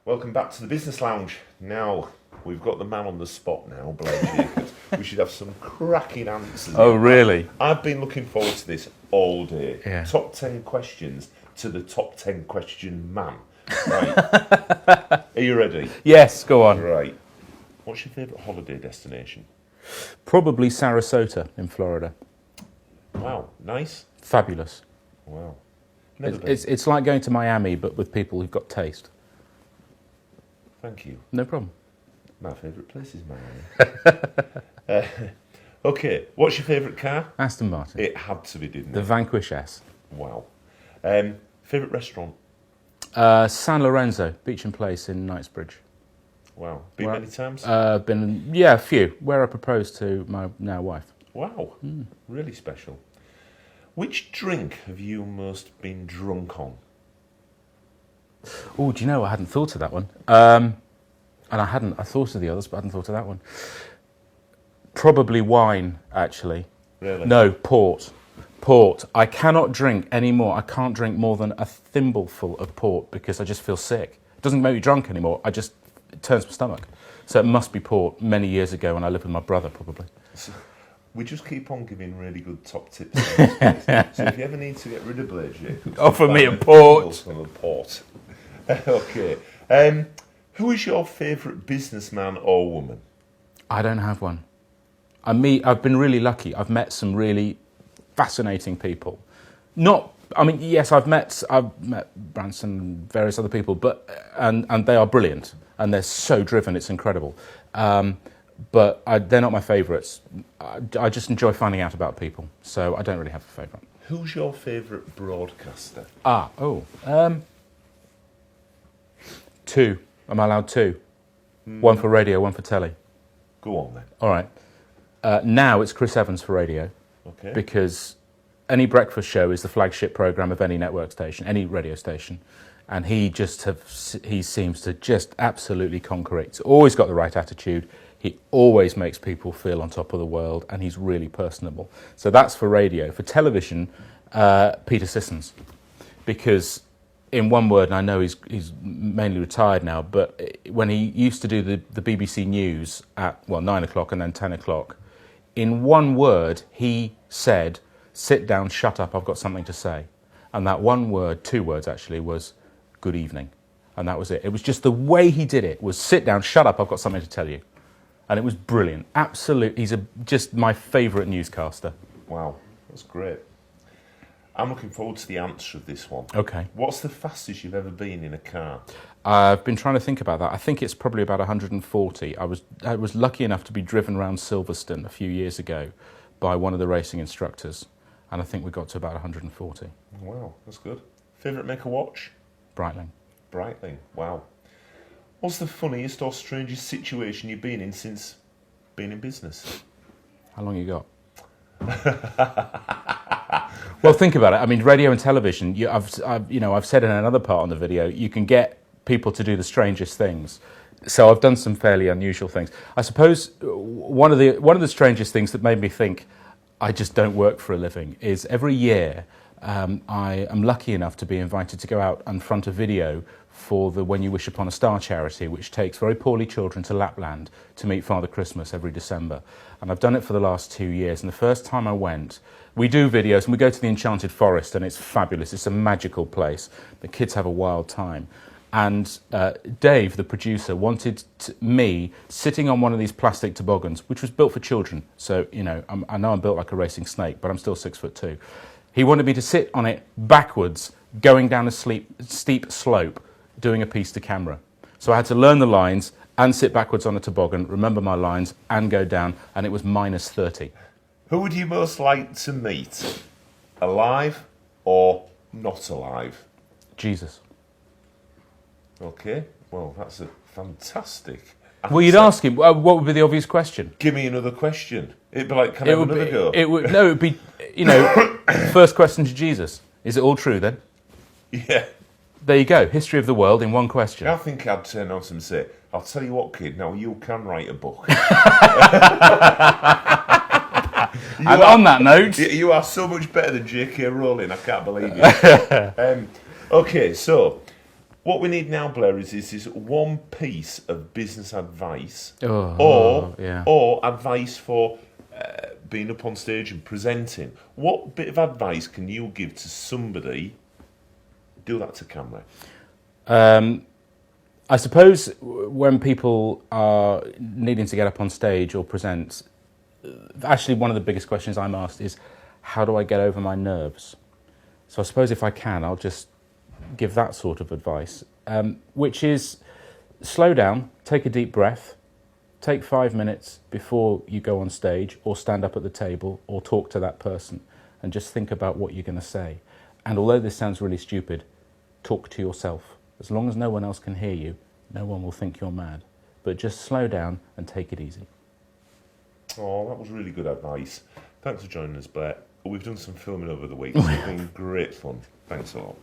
Welcome back to the Business Lounge. Now, we've got the man on the spot now, Blair Jacobs. We should have some cracking answers. Oh, really? I've been looking forward to this all day. Yeah. Top 10 questions to the top 10 question man. Right. Are you ready? Yes, go on. Right. What's your favourite holiday destination? Probably Sarasota in Florida. Wow, nice. Fabulous. Wow. Never been. It's like going to Miami, but with people who've got taste. Thank you. No problem. My favourite place is Miami. Okay, what's your favourite car? Aston Martin. It had to be, didn't The it? Vanquish S. Wow. Favourite restaurant? San Lorenzo, Beach and Place in Knightsbridge. Wow. Been Where- many times? A few. Where I proposed to my now wife. Wow. Really special. Which drink have you most been drunk on? Oh, do you know, I hadn't thought of that one. And I thought of the others, but I hadn't thought of that one. Probably wine, actually. Really? No, port. Port. I cannot drink anymore. I can't drink more than a thimbleful of port because I just feel sick. It doesn't make me drunk anymore. It turns my stomach. So it must be port many years ago when I lived with my brother, probably. So, we just keep on giving really good top tips. So if you ever need to get rid of Blair Jacobs, Offer me a find port. From a port. Okay. Who is your favourite businessman or woman? I don't have one. I've been really lucky. I've met some really fascinating people. Yes, I've met Branson and various other people, but and they are brilliant and they're so driven. It's incredible. But they're not my favourites. I just enjoy finding out about people, so I don't really have a favourite. Who's your favourite broadcaster? Two. Am I allowed two? One for radio, one for telly. Go on then. All right. Now it's Chris Evans for radio. Okay. Because any breakfast show is the flagship programme of any network station, any radio station. And he seems to just absolutely conquer it. He's always got the right attitude. He always makes people feel on top of the world, and he's really personable. So that's for radio. For television, Peter Sissons. Because in one word, and I know he's mainly retired now, but when he used to do the BBC News at, 9 o'clock and then 10 o'clock, in one word, he said, "Sit down, shut up, I've got something to say." And that one word, two words actually, was "good evening." And that was it. It was just the way he did it, was "sit down, shut up, I've got something to tell you." And it was brilliant. Absolute. He's just my favourite newscaster. Wow, that's great. I'm looking forward to the answer of this one. Okay. What's the fastest you've ever been in a car? I've been trying to think about that. I think it's probably about 140. I was lucky enough to be driven around Silverstone a few years ago by one of the racing instructors, and I think we got to about 140. Wow, that's good. Favourite maker watch? Breitling. Breitling, wow. What's the funniest or strangest situation you've been in since being in business? How long you got? Well, think about it. I mean, radio and television. I've said in another part on the video, you can get people to do the strangest things. So I've done some fairly unusual things. I suppose one of the strangest things that made me think I just don't work for a living is every year I am lucky enough to be invited to go out and front a video for the When You Wish Upon a Star charity, which takes very poorly children to Lapland to meet Father Christmas every December. And I've done it for the last 2 years. And the first time I went, we do videos and we go to the Enchanted Forest and it's fabulous. It's a magical place. The kids have a wild time. And Dave, the producer, wanted me sitting on one of these plastic toboggans, which was built for children. So, I know I'm built like a racing snake, but I'm still 6'2". He wanted me to sit on it backwards, going down a steep slope, doing a piece to camera. So I had to learn the lines and sit backwards on a toboggan, remember my lines, and go down, and it was minus 30. Who would you most like to meet? Alive or not alive? Jesus. Okay, well, that's a fantastic answer. Well, you'd ask him, what would be the obvious question? Give me another question. It'd be like, can I have another go? It would be, first question to Jesus. Is it all true then? Yeah. There you go. History of the world in one question. I think I'd turn on and say, I'll tell you what, kid, now you can write a book. And on that note... You are so much better than J.K. Rowling, I can't believe it. Okay, so, What we need now, Blair, is this one piece of business advice, Yeah. or advice for being up on stage and presenting. What bit of advice can you give to somebody? Do that to camera. I suppose when people are needing to get up on stage or present, actually one of the biggest questions I'm asked is, how do I get over my nerves? So I suppose if I can, I'll just give that sort of advice, which is slow down, take a deep breath, take 5 minutes before you go on stage or stand up at the table or talk to that person and just think about what you're going to say. And although this sounds really stupid, talk to yourself. As long as no one else can hear you, no one will think you're mad. But just slow down and take it easy. Oh, that was really good advice. Thanks for joining us, Blair. We've done some filming over the week. It's been great fun. Thanks a lot.